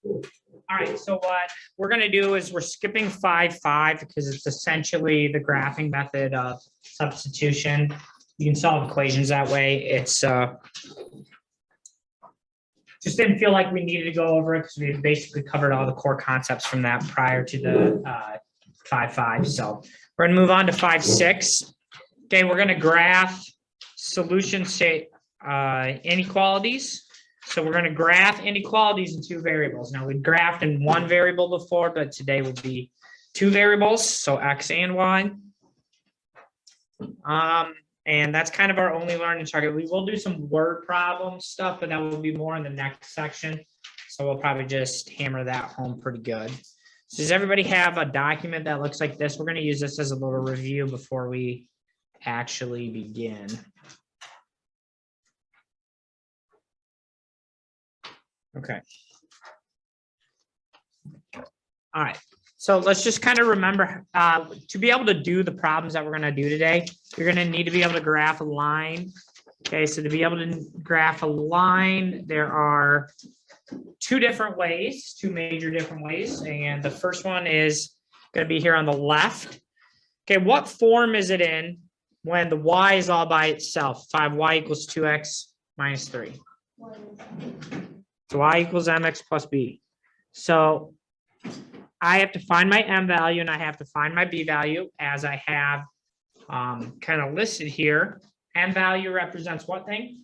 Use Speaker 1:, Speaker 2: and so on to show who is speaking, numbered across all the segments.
Speaker 1: All right, so what we're gonna do is we're skipping 5, because it's essentially the graphing method of substitution. You can solve equations that way. It's just didn't feel like we needed to go over it because we basically covered all the core concepts from that prior to the 5. So we're gonna move on to 5.6. Okay, we're gonna graph solution state inequalities. So we're going to graph inequalities in 2 variables. Now we graphed in 1 variable before, but today will be 2 variables, so x and y. And that's kind of our only learning target. We will do some word problem stuff, but that will be more in the next section. So we'll probably just hammer that home pretty good. So does everybody have a document that looks like this? We're going to use this as a little review before we actually begin. Okay. All right. So let's just kind of remember to be able to do the problems that we're going to do today, you're going to need to be able to graph a line. Okay. So to be able to graph a line, there are 2 different ways, 2 major different ways. And the first one is going to be here on the left. Okay. What form is it in when the y is all by itself? 5y equals 2x minus 3. So y equals mx plus b. So I have to find my m value and I have to find my b value as I have kind of listed here. M value represents what thing?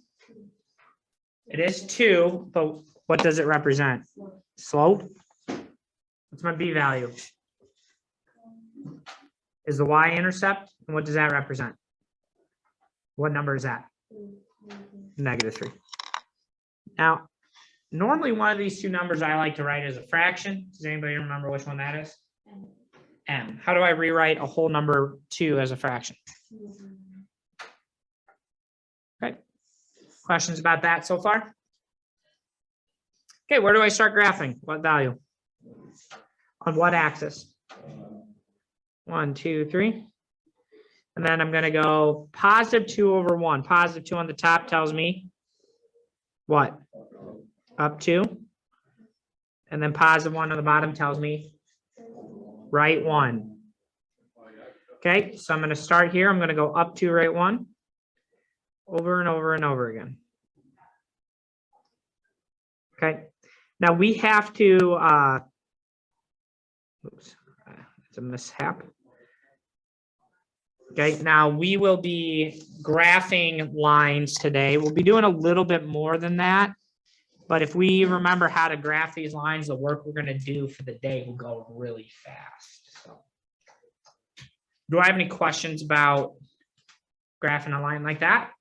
Speaker 1: It is 2, but what does it represent? Slope. What's my b value? Is the y-intercept, and what does that represent? What number is that? -3. Now, normally one of these 2 numbers I like to write as a fraction. Does anybody remember which one that is? M. How do I rewrite a whole number 2 as a fraction? Okay. Questions about that so far? Okay, where do I start graphing? What value? On what axis? 1, 2, 3. And then I'm going to go +2 over 1. +2 on the top tells me what? Up 2. And then +1 on the bottom tells me right 1. Okay, so I'm going to start here. I'm going to go up 2, right 1. Over and over and over again. Okay, now we have to, oops, that's a mishap. Okay, now we will be graphing lines today. We'll be doing a little bit more than that. But if we remember how to graph these lines, the work we're going to do for the day will go really fast. So, do I have any questions about graphing a line like that?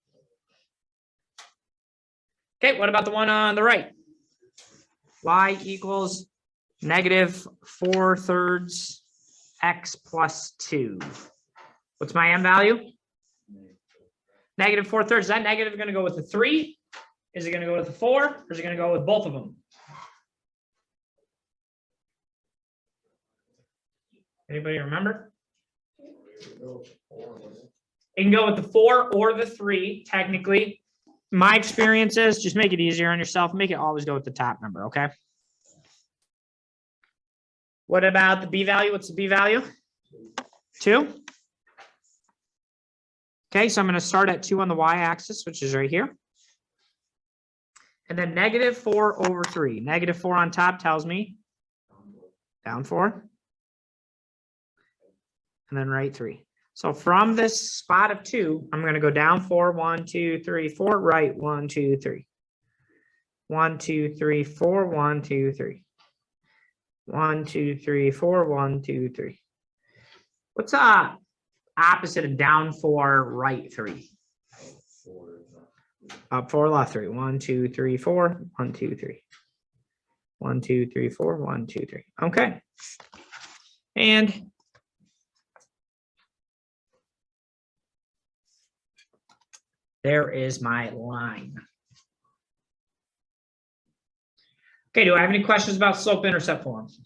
Speaker 1: Okay, what about the one on the right? Y equals -4/3 x plus 2. What's my m value? -4/3. Is that negative going to go with the 3? Is it going to go with the 4? Or is it going to go with both of them? Anybody remember? It can go with the 4 or the 3, technically. My experience is just make it easier on yourself. Make it always go with the top number, okay? What about the b value? What's the b value? 2. Okay, so I'm going to start at 2 on the y-axis, which is right here. And then -4/3. -4 on top tells me down 4. And then right 3. So from this spot of 2, I'm going to go down 4, 1, 2, 3, 4, right 1, 2, 3. 1, 2, 3, 4, 1, 2, 3. 1, 2, 3, 4, 1, 2, 3. What's opposite of down 4, right 3? Up 4, left 3. 1, 2, 3, 4, 1, 2, 3. 1, 2, 3, 4, 1, 2, 3. Okay. And there is my line. Okay, do I have any questions about slope-intercept forms?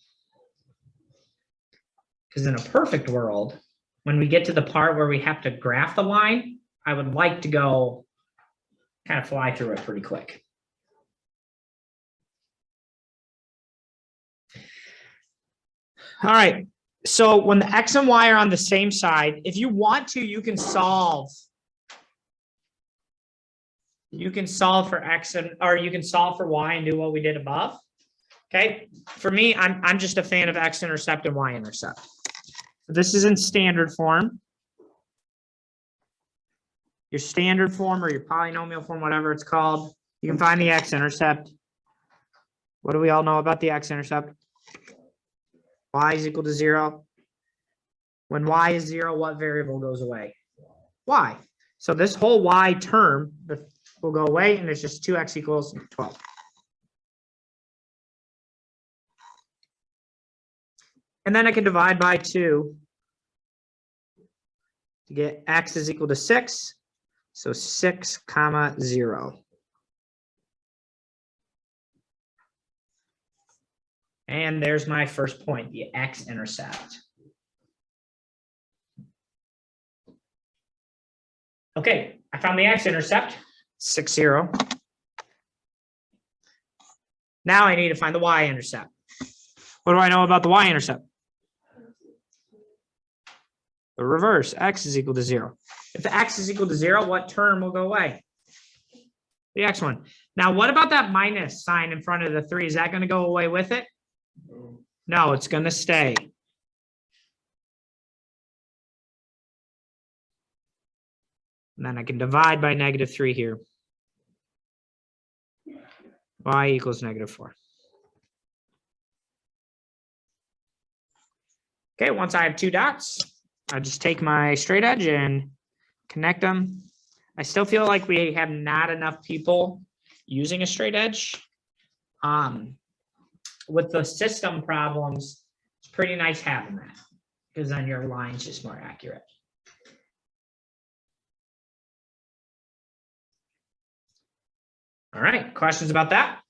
Speaker 1: Because in a perfect world, when we get to the part where we have to graph the line, I would like to go kind of fly through it pretty quick. All right. So when the X and Y are on the same side, if you want to, you can solve. You can solve for X or you can solve for Y and do what we did above. Okay. For me, I'm just a fan of X-intercept and Y-intercept. This is in standard form. Your standard form or your polynomial form, whatever it's called. You can find the X-intercept. What do we all know about the X-intercept? Y is equal to 0. When Y is 0, what variable goes away? Y. So this whole Y term will go away, and it's just 2x equals 12. And then I can divide by 2 to get x is equal to 6. So 6 comma 0. And there's my first point, the X-intercept. Okay, I found the X-intercept, 6, 0. Now I need to find the Y-intercept. What do I know about the Y-intercept? The reverse, x is equal to 0. If x is equal to 0, what term will go away? The x one. Now, what about that minus sign in front of the 3? Is that going to go away with it? No, it's going to stay. And then I can divide by -3 here. Y equals -4. Okay, once I have 2 dots, I just take my straight edge and connect them. I still feel like we have not enough people using a straight edge. With the system problems, it's pretty nice having that because then your line's just more accurate. All right, questions about that?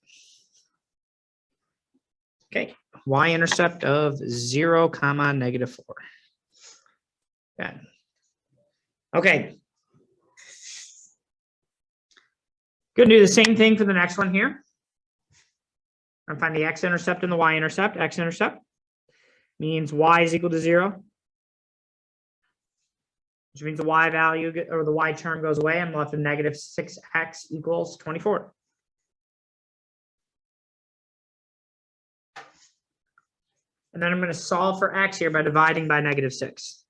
Speaker 1: Okay, Y-intercept of 0, comma, -4. Good. Okay. Gonna do the same thing for the next one here. I'm find the X-intercept and the Y-intercept. X-intercept means Y is equal to 0, which means the Y value or the Y term goes away. I'm left with -6x equals 24. And then I'm going to solve for x here by dividing by -6.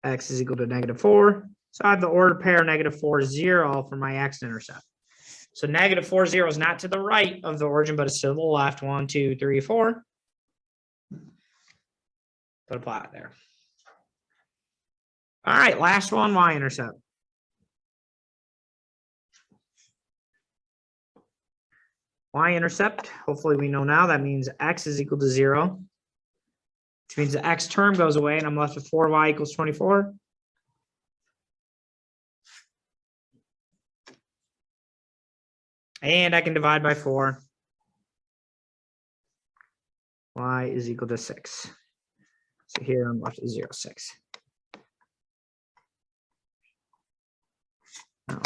Speaker 1: X is equal to -4. So I have the ordered pair -4, 0 for my X-intercept. So -4, 0 is not to the right of the origin, but it's to the left. 1, 2, 3, 4. Put a plot there. All right, last one, Y-intercept. Y-intercept, hopefully we know now, that means x is equal to 0, which means the x term goes away, and I'm left with 4y equals 24. And I can divide by 4. Y is equal to 6. So here I'm left with 0, 6. Now,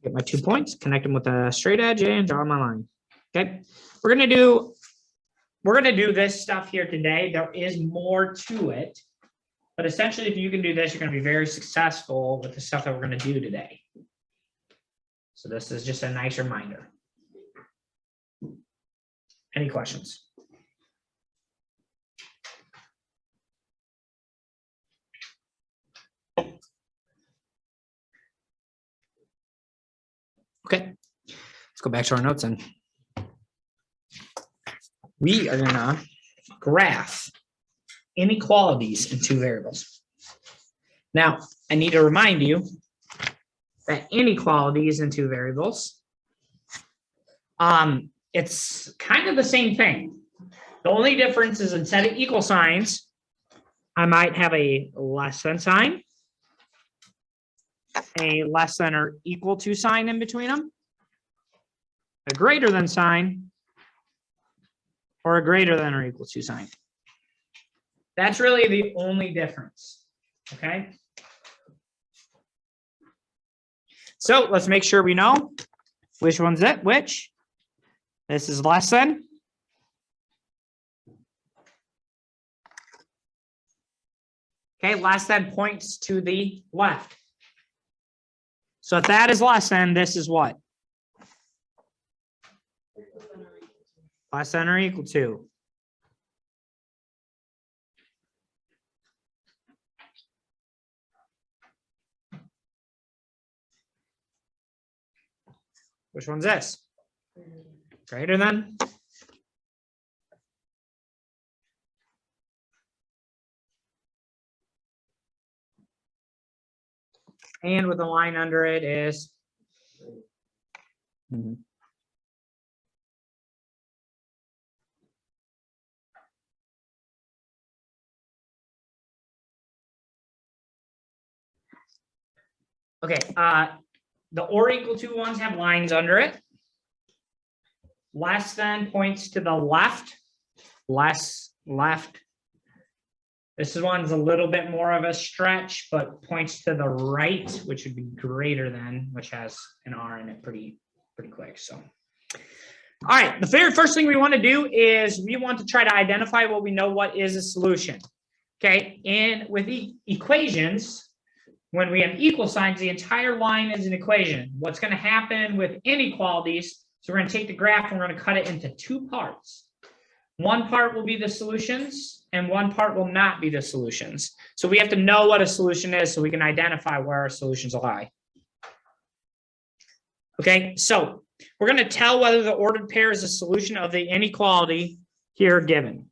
Speaker 1: get my 2 points, connect them with a straight edge, and draw my line. Okay, we're gonna do this stuff here today. There is more to it, but essentially, if you can do this, you're gonna be very successful with the stuff that we're gonna do today. So this is just a nice reminder. Any questions? Okay, let's go back to our notes and we are gonna graph inequalities in 2 variables. Now, I need to remind you that inequalities in 2 variables, it's kind of the same thing. The only difference is instead of equal signs, I might have a less than sign, a less than or equal to sign in between them, a greater than sign, or a greater than or equal to sign. That's really the only difference, okay? So let's make sure we know which one's it, which. This is less than, Okay, less than points to the left. So if that is less than, this is what? Less than or equal to. Which one's this? Greater than? And with a line under it is? Okay, the or equal to ones have lines under it. Less than points to the left, less left. This one's a little bit more of a stretch, but points to the right, which would be greater than, which has an R in it pretty quick. So, all right, the very first thing we want to do is we want to try to identify what we know what is a solution. Okay, and with equations, when we have equal signs, the entire line is an equation. What's going to happen with inequalities? So we're going to take the graph and we're going to cut it into two parts. One part will be the solutions and one part will not be the solutions. So we have to know what a solution is so we can identify where our solutions lie. Okay, so we're going to tell whether the ordered pair is a solution of the inequality here given.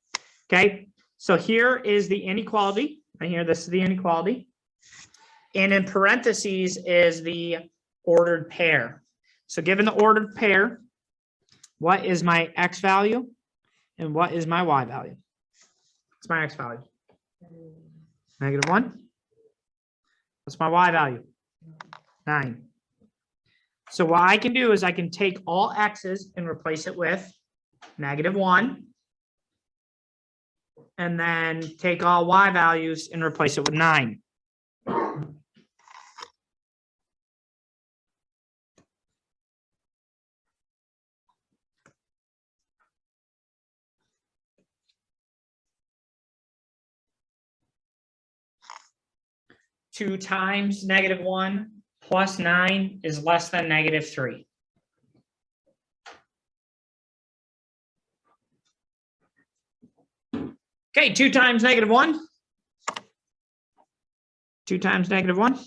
Speaker 1: Okay, so here is the inequality. Right here, this is the inequality. And in parentheses is the ordered pair. So given the ordered pair, what is my x value and what is my y value? What's my x value? -1. What's my y value? 9. So what I can do is I can take all x's and replace it with -1. And then take all y values and replace it with 9. Two times -1 plus 9 is less than -3. Okay, 2 times -1. 2 times -1.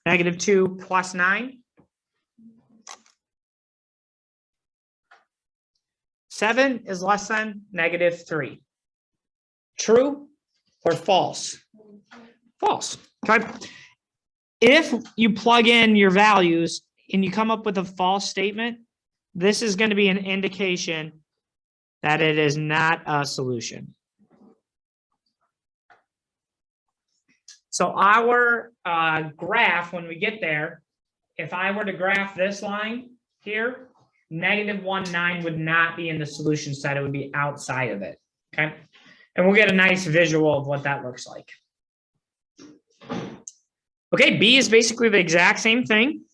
Speaker 1: -2 plus 9. 7 is less than -3. True or false? False. Okay. If you plug in your values and you come up with a false statement, this is going to be an indication that it is not a solution. So our graph, when we get there, if I were to graph this line here, -1, 9 would not be in the solution set. It would be outside of it. Okay. And we'll get a nice visual of what that looks like. Okay. B is basically the exact same thing.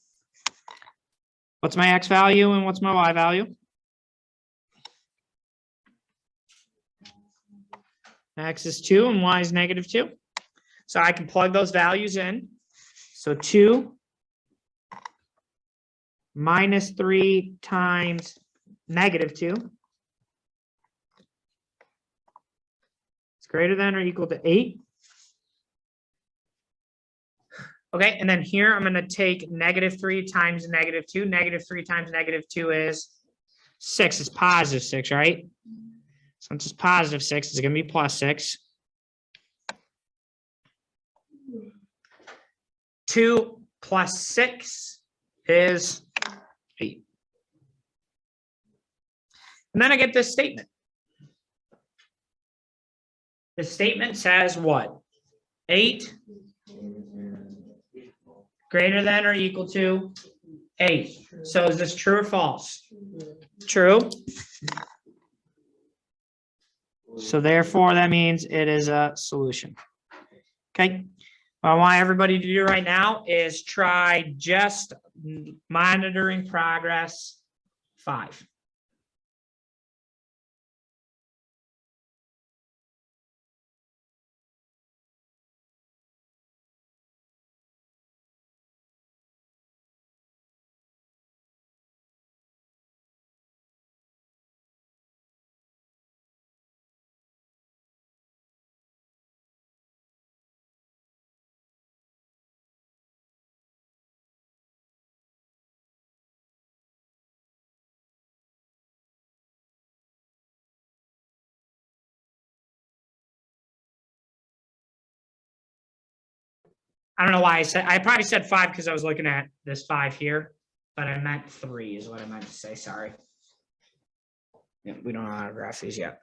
Speaker 1: What's my x value and what's my y value? X is 2 and y is -2. So I can plug those values in. So 2 minus 3 times -2 is greater than or equal to 8. Okay, and then here I'm going to take -3 times -2. -3 times -2 is 6. It's +6, right? Since it's +6, it's going to be +6. 2 plus 6 is 8. And then I get this statement. The statement says what? 8 greater than or equal to 8. So is this true or false? True. So therefore, that means it is a solution. Okay. What I want everybody to do right now is try just monitoring progress 5. I don't know why I probably said 5 because I was looking at this 5 here, but I meant 3 is what I meant to say. Sorry. Yeah, we don't know how to graph these yet.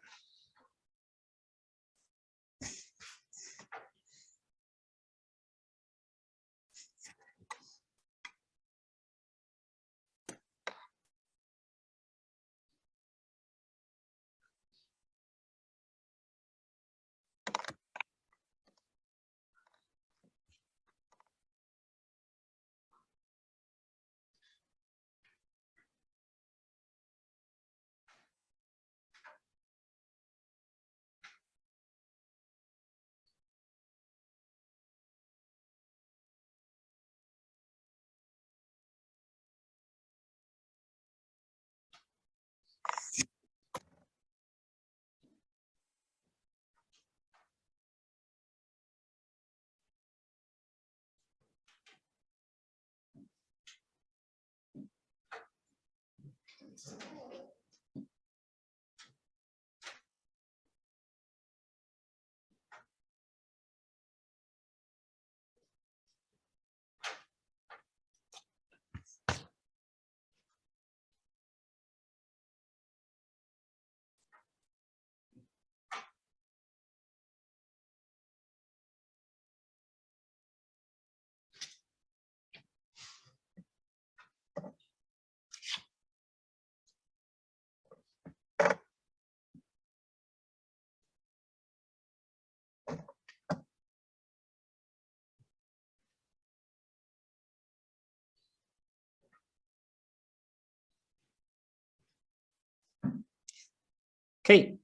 Speaker 1: Okay.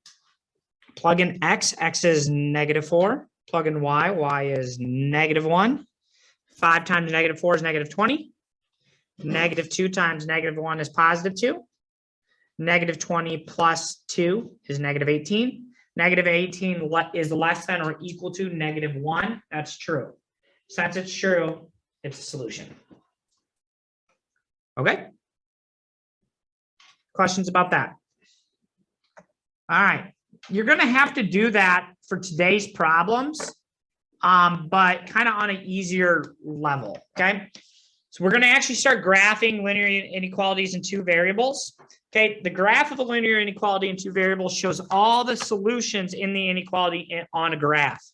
Speaker 1: Plug in X, X is -4. Plug in Y, Y is -1. 5 times -4 is -20. -2 times -1 is +2. -20 plus 2 is -18. -18 is less than or equal to -1. That's true. Since it's true, it's a solution. Okay. Questions about that? All right. You're going to have to do that for today's problems, but kind of on an easier level. Okay. So we're going to actually start graphing linear inequalities in 2 variables. Okay. The graph of a linear inequality in 2 variables shows all the solutions in the inequality on a graph.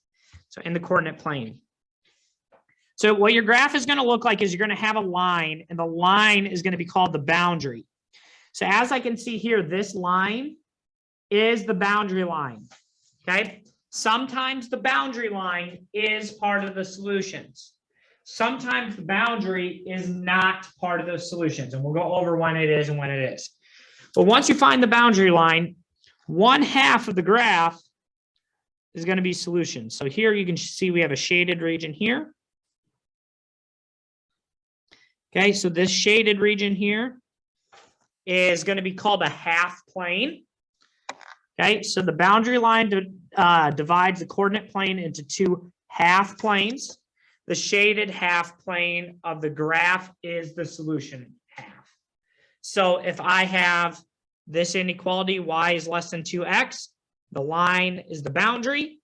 Speaker 1: So in the coordinate plane. So what your graph is going to look like is you're going to have a line, and the line is going to be called the boundary. So as I can see here, this line is the boundary line. Okay. Sometimes the boundary line is part of the solutions. Sometimes the boundary is not part of those solutions, and we'll go over when it is and when it is. But once you find the boundary line, 1/2 of the graph is going to be solutions. So here you can see we have a shaded region here. Okay, so this shaded region here is going to be called a half plane. Okay, so the boundary line divides the coordinate plane into 2 half planes. The shaded half plane of the graph is the solution half. So if I have this inequality, y is less than 2x, the line is the boundary.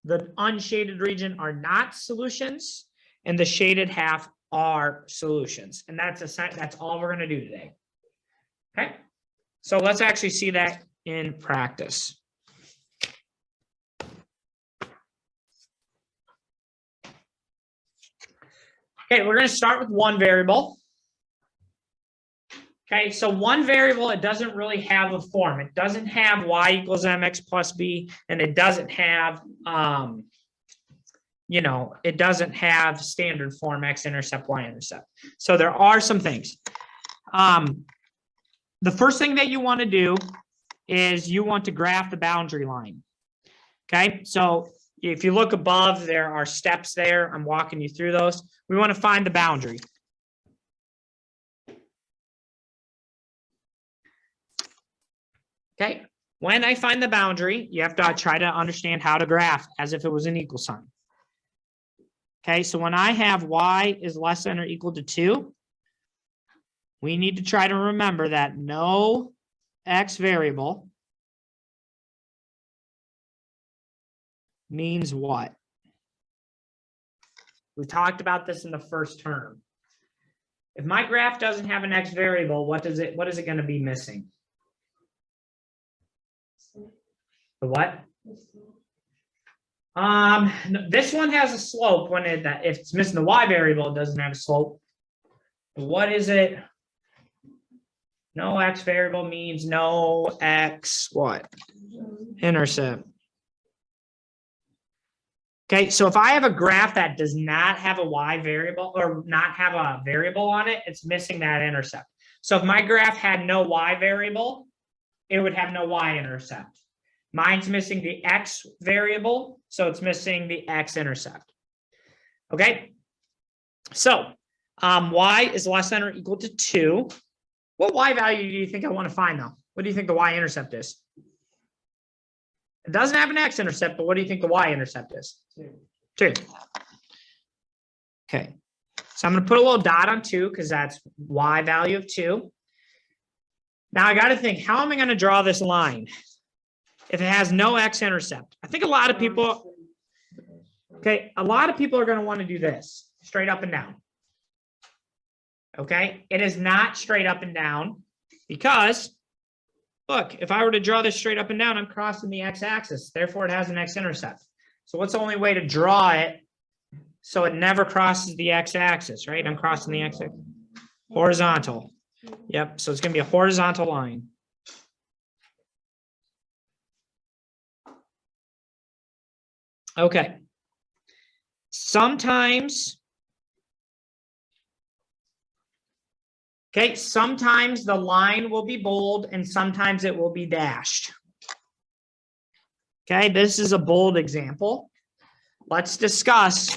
Speaker 1: The unshaded region are not solutions, and the shaded half are solutions. And that's all we're going to do today. Okay, so let's actually see that in practice. Okay, we're going to start with one variable. Okay, so one variable, it doesn't really have a form. It doesn't have y equals mx plus b, and it doesn't have, it doesn't have standard form x-intercept, y-intercept. So there are some things. The first thing that you want to do is you want to graph the boundary line. Okay, so if you look above, there are steps there. I'm walking you through those. We want to find the boundary. Okay, when I find the boundary, you have to try to understand how to graph as if it was an equal sign. Okay, so when I have y is less than or equal to 2, we need to try to remember that no x variable means what? We talked about this in the first term. If my graph doesn't have an x variable, what is it going to be missing? The what? This one has a slope when if it's missing the y variable, it doesn't have a slope. What is it? No x variable means no x what? Intercept. Okay, so if I have a graph that does not have a y variable or not have a variable on it, it's missing that intercept. So if my graph had no y variable, it would have no y-intercept. Mine's missing the x variable, so it's missing the x-intercept. Okay, so y is less than or equal to 2. What y value do you think I want to find, though? What do you think the y-intercept is? It doesn't have an x-intercept, but what do you think the y-intercept is? 2. Okay, so I'm going to put a little dot on 2 because that's y value of 2. Now I got to think, how am I going to draw this line if it has no x-intercept? I think a lot of people, okay, a lot of people are going to want to do this, straight up and down. Okay, it is not straight up and down because, look, if I were to draw this straight up and down, I'm crossing the x-axis. Therefore, it has an x-intercept. So what's the only way to draw it so it never crosses the x-axis, right? I'm crossing the x-axis. Horizontal. Yep, so it's going to be a horizontal line. Okay. Sometimes the line will be bold and sometimes it will be dashed. Okay, this is a bold example. Let's discuss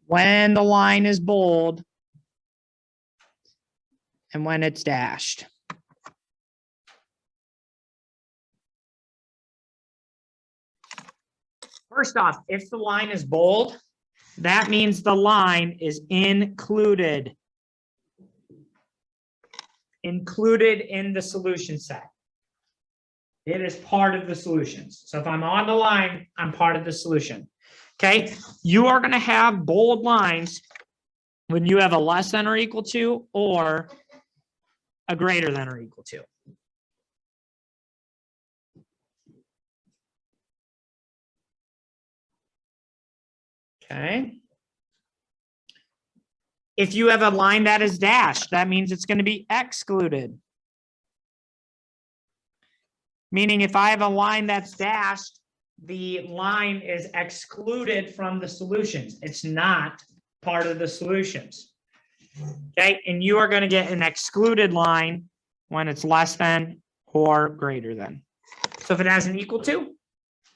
Speaker 1: when the line is bold and when it's dashed. First off, if the line is bold, that means the line is included. Included in the solution set. It is part of the solutions. So if I'm on the line, I'm part of the solution. Okay, you are going to have bold lines when you have a less than or equal to or a greater than or equal to. Okay. If you have a line that is dashed, that means it's going to be excluded. Meaning if I have a line that's dashed, the line is excluded from the solutions. It's not part of the solutions. Okay, and you are going to get an excluded line when it's less than or greater than. So if it has an equal to,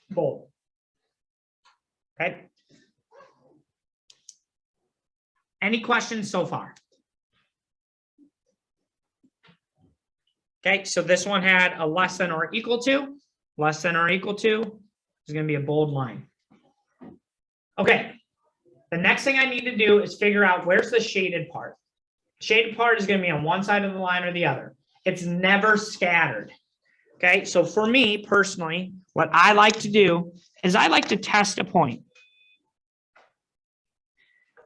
Speaker 1: bold. Okay. Any questions so far? Okay, so this one had a less than or equal to. Less than or equal to is going to be a bold line. Okay, the next thing I need to do is figure out where's the shaded part. Shaded part is going to be on one side of the line or the other. It's never scattered. Okay, so for me personally, what I like to do is I like to test a point.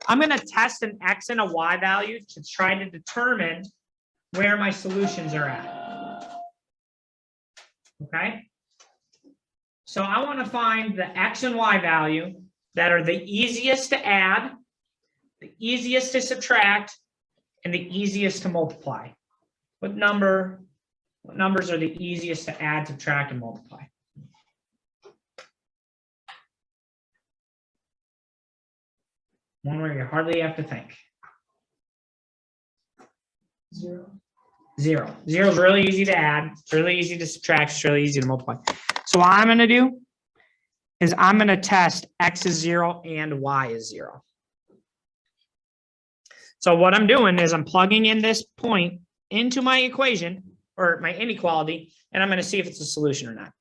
Speaker 1: I'm going to test an x and a y value to try to determine where my solutions are at. Okay? So I want to find the x and y value that are the easiest to add, the easiest to subtract, and the easiest to multiply. What numbers are the easiest to add, subtract, and multiply? One where you hardly have to think. 0. 0. 0 is really easy to add. It's really easy to subtract. It's really easy to multiply. So what I'm going to do is I'm going to test x is 0 and y is 0. So what I'm doing is I'm plugging in this point into my equation or my inequality, and I'm going to see if it's a solution or not.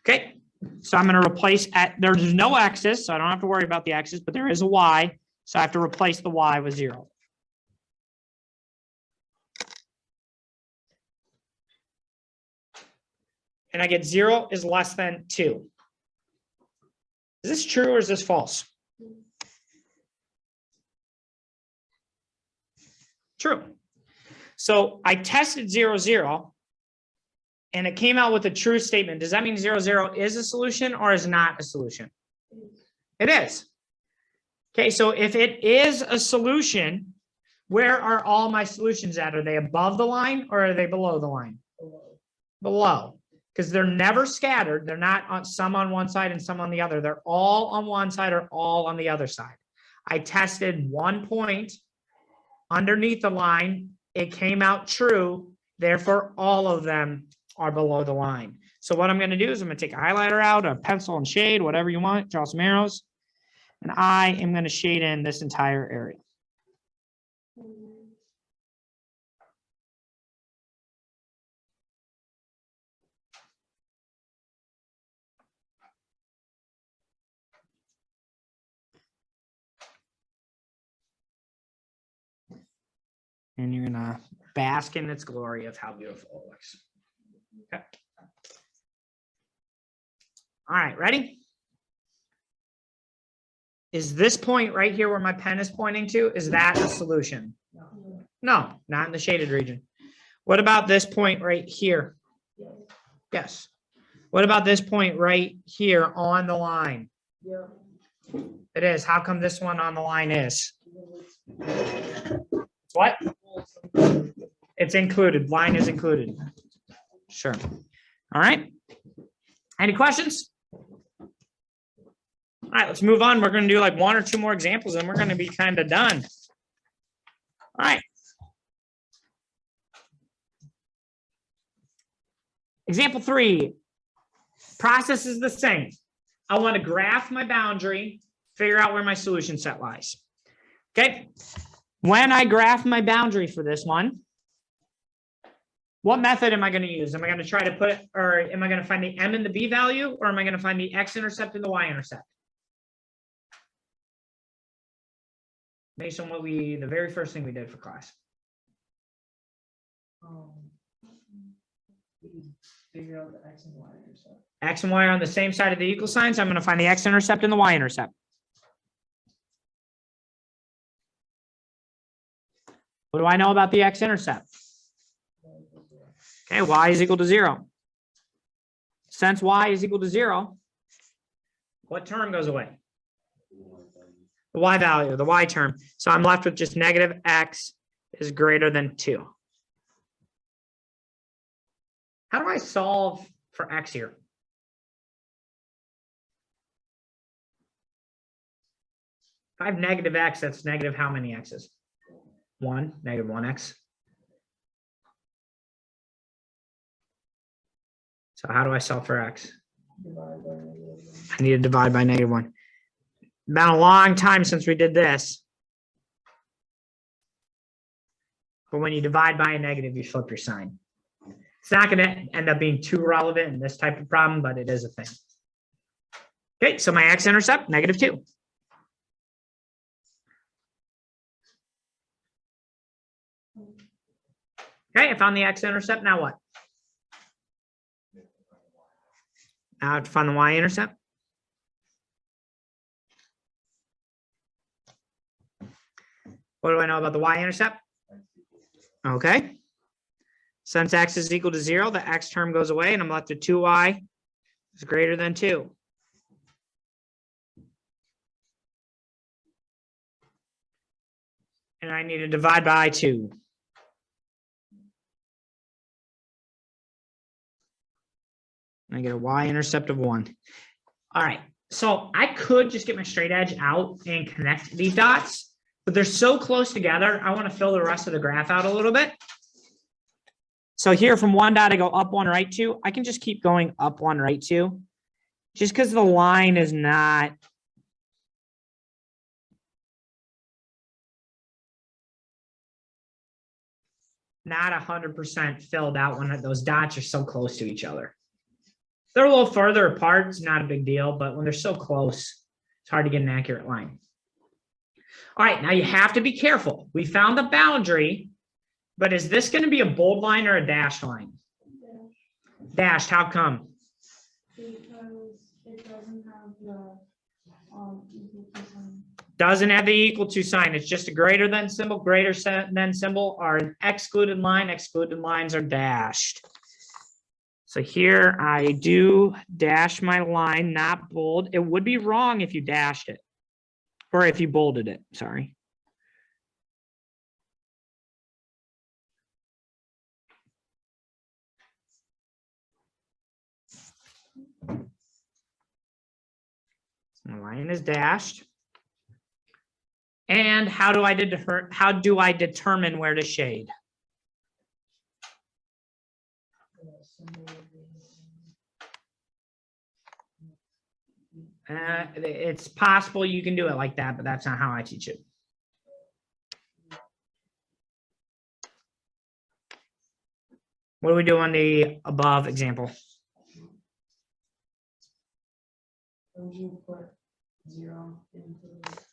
Speaker 1: Okay. So I'm going to replace there's no x's, so I don't have to worry about the x's, but there is a y. So I have to replace the y with 0. And I get 0 is less than 2. Is this true or is this false? True. So I tested 0, 0, and it came out with a true statement. Does that mean 0, 0 is a solution or is not a solution? It is. Okay, so if it is a solution, where are all my solutions at? Are they above the line or are they below the line? Below. Because they're never scattered. They're not on some on one side and some on the other. They're all on one side or all on the other side. I tested 1 point underneath the line. It came out true. Therefore, all of them are below the line. So what I'm going to do is I'm going to take a highlighter out, a pencil and shade, whatever you want, draw some arrows. And I am going to shade in this entire area. And you're going to bask in its glory of how beautiful it looks. Okay. All right, ready? Is this point right here where my pen is pointing to, is that a solution? No, not in the shaded region. What about this point right here? Yes. What about this point right here on the line? It is. How come this one on the line is? What? It's included. Line is included. Sure. All right. Any questions? All right, let's move on. We're going to do like 1 or 2 more examples and we're going to be kind of done. All right. Example 3. Process is the same. I want to graph my boundary, figure out where my solution set lies. Okay. When I graph my boundary for this one, what method am I going to use? Am I going to try to put it, or am I going to find the m and the b value, or am I going to find the x-intercept and the y-intercept? Based on what the very first thing we did for class.
Speaker 2: Figure out the x and y intercept.
Speaker 1: X and y are on the same side of the equal sign, so I'm going to find the x-intercept and the y-intercept. What do I know about the x-intercept? Okay, y is equal to 0. Since y is equal to 0, what term goes away? The y value, the y term. So I'm left with just negative x is greater than 2. How do I solve for x here? If I have negative x, that's negative how many x's? 1, negative 1x. So how do I solve for x? I need to divide by negative 1. Been a long time since we did this. But when you divide by a negative, you flip your sign. It's not going to end up being too relevant in this type of problem, but it is a thing. Okay, so my x-intercept, negative 2. Okay, I found the x-intercept. Now what? Now I have to find the y-intercept. What do I know about the y-intercept? Okay. Since x is equal to 0, the x term goes away, and I'm left with 2y is greater than 2. And I need to divide by 2. I get a y-intercept of 1. All right. So I could just get my straight edge out and connect these dots, but they're so close together, I want to fill the rest of the graph out a little bit. So here from 1 dot, I go up 1, right 2. I can just keep going up 1, right 2, just because the line is not not 100% filled out when those dots are so close to each other. They're a little further apart. It's not a big deal, but when they're so close, it's hard to get an accurate line. All right, now you have to be careful. We found the boundary, but is this going to be a bold line or a dashed line? Dashed, how come?
Speaker 2: Because it doesn't have the equal to sign.
Speaker 1: Doesn't have the equal to sign. It's just a greater than symbol. Greater than symbol are an excluded line. Excluded lines are dashed. So here I do dash my line, not bold. It would be wrong if you dashed it or if you bolded it. Sorry. My line is dashed. And how do I determine where to shade? It's possible you can do it like that, but that's not how I teach it. What do we do on the above example?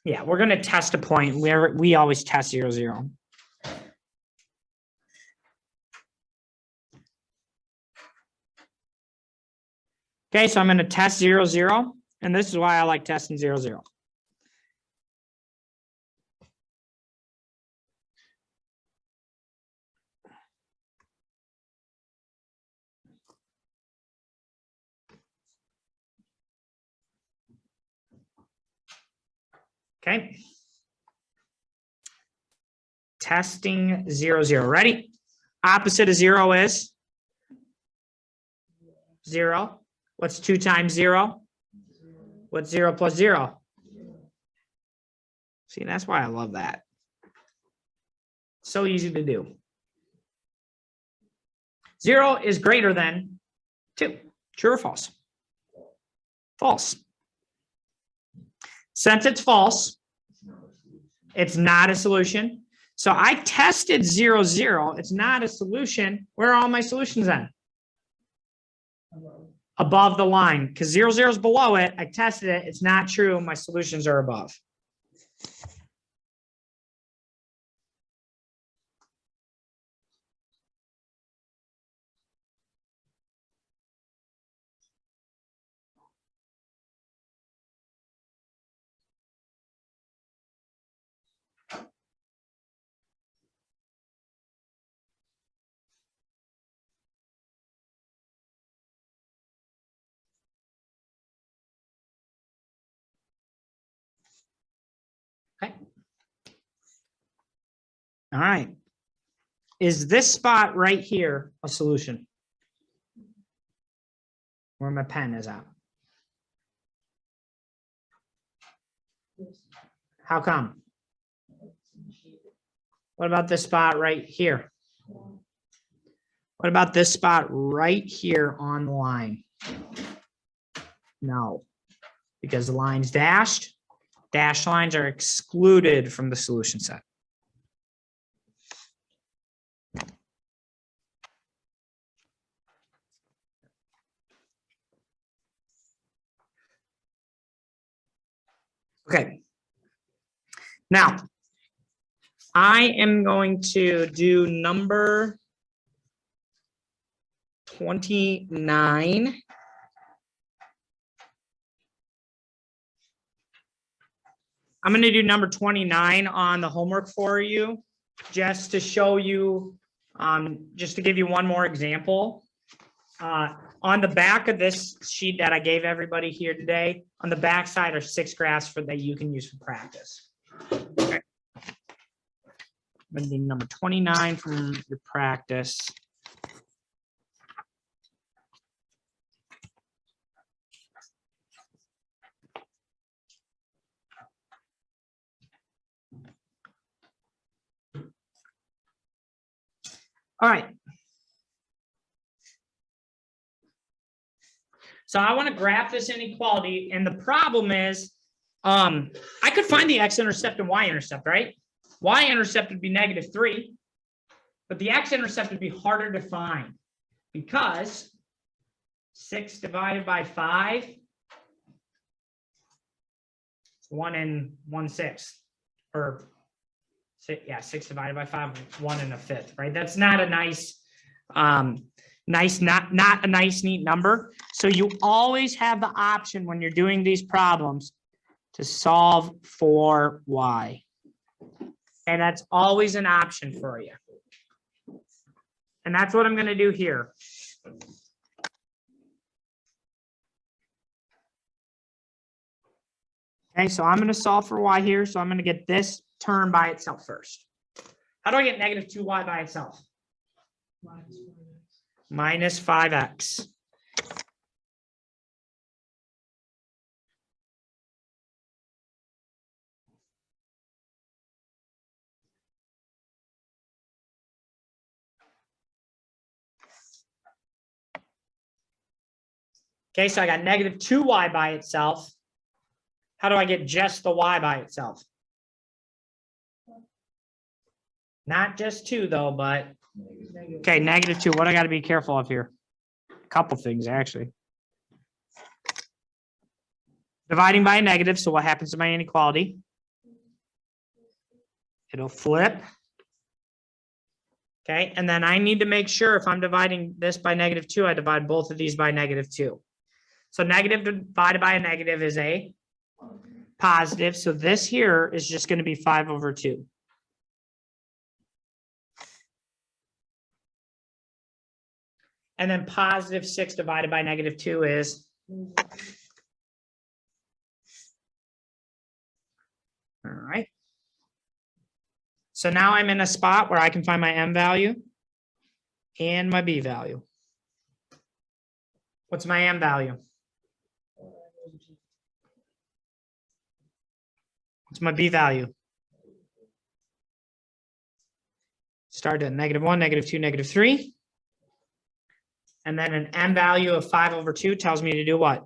Speaker 1: Yeah, we're going to test a point where we always test 0, 0. Okay, so I'm going to test 0, 0. And this is why I like testing 0, 0. Okay. Testing 0, 0. Ready? Opposite of 0 is 0. What's 2 times 0? What's 0 plus 0? See, that's why I love that. So easy to do. 0 is greater than 2. True or false? False. Since it's false, it's not a solution. So I tested 0, 0. It's not a solution. Where are all my solutions then? Above the line, because 0, 0 is below it. I tested it. It's not true. My solutions are above. Okay. All right. Is this spot right here a solution? Where my pen is at. How come? What about this spot right here? What about this spot right here on the line? No, because the line's dashed. Dashed lines are excluded from the solution set. Okay. Now, I am going to do number 29. I'm going to do number 29 on the homework for you, just to show you, just to give you one more example. On the back of this sheet that I gave everybody here today, on the back side are 6 graphs that you can use for practice. Okay. I'm going to do number 29 from your practice. All right. So I want to graph this inequality, and the problem is, I could find the x-intercept and y-intercept, right? Y-intercept would be -3, but the x-intercept would be harder to find because 6 divided by 5 is 1 1/6, or 6 divided by 5, 1 1/5, right? That's not a nice, not a nice, neat number. So you always have the option when you're doing these problems to solve for y. And that's always an option for you. And that's what I'm going to do here. Okay, so I'm going to solve for y here. So I'm going to get this term by itself first. How do I get negative 2y by itself? Minus 5x. Okay, so I got negative 2y by itself. How do I get just the y by itself? Not just 2 though, but okay, negative 2. What I got to be careful of here? A couple things actually. Dividing by a negative, so what happens to my inequality? It'll flip. Okay, and then I need to make sure if I'm dividing this by negative 2, I divide both of these by negative 2. So negative divided by a negative is a positive. So this here is just going to be 5/2. And then positive 6 divided by negative 2 is all right. So now I'm in a spot where I can find my m value and my b value. What's my m value? What's my b value? Start at -1, -2, -3. And then an m value of 5/2 tells me to do what?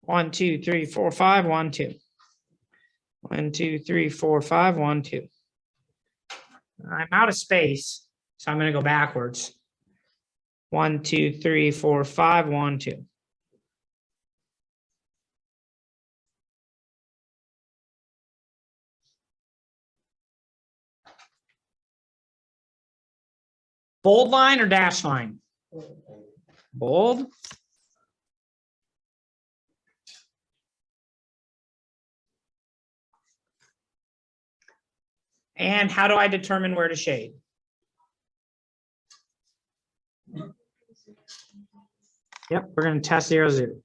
Speaker 1: One, two, three, four, five, 1, 2. 1, 2, 3, 4, 5, 1, 2. I'm out of space, so I'm going to go backwards. 1, 2, 3, 4, 5, 1, 2. Bold line or dash line? Bold. And how do I determine where to shade? Yep, we're going to test 0, 0.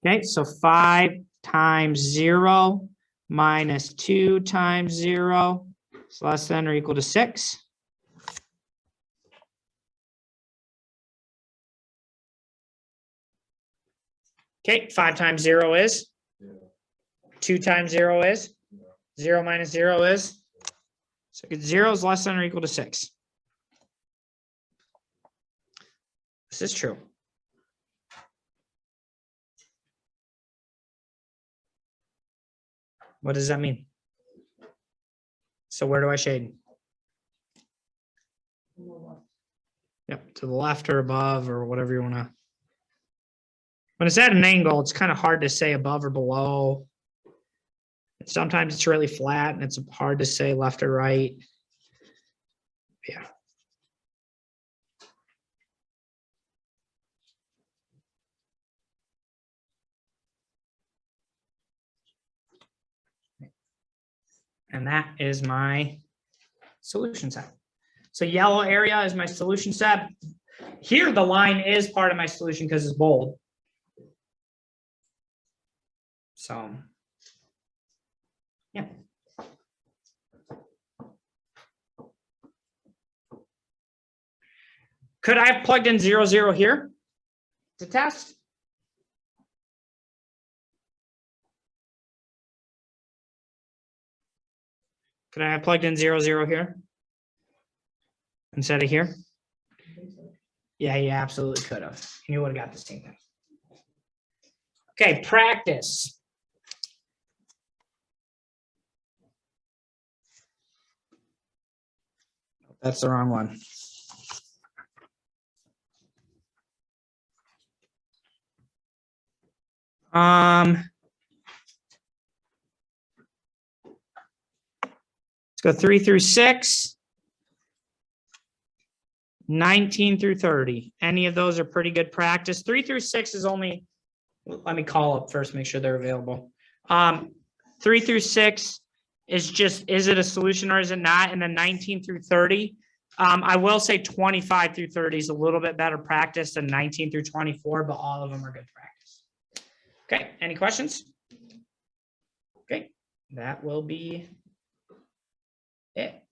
Speaker 1: Okay, so 5 times 0 minus 2 times 0 is less than or equal to 6. Okay, 5 times 0 is? 2 times 0 is? 0 minus 0 is? So 0 is less than or equal to 6. This is true. What does that mean? So where do I shade? Yep, to the left or above or whatever you want to. When it's at an angle, it's kind of hard to say above or below. Sometimes it's really flat and it's hard to say left or right. Yeah. And that is my solution set. So yellow area is my solution set. Here, the line is part of my solution because it's bold. So, yeah. Could I have plugged in 0, 0 here to test? Could I have plugged in 0, 0 here instead of here? Yeah, you absolutely could have. And you would have got the same thing. Okay, practice. That's the wrong one. Let's go 3 through 6. 19 through 30. Any of those are pretty good practice. 3 through 6 is only, let me call up first, make sure they're available. 3 through 6 is just, is it a solution or is it not? And then 19 through 30. I will say 25 through 30 is a little bit better practice than 19 through 24, but all of them are good practice. Okay, any questions? Okay, that will be it.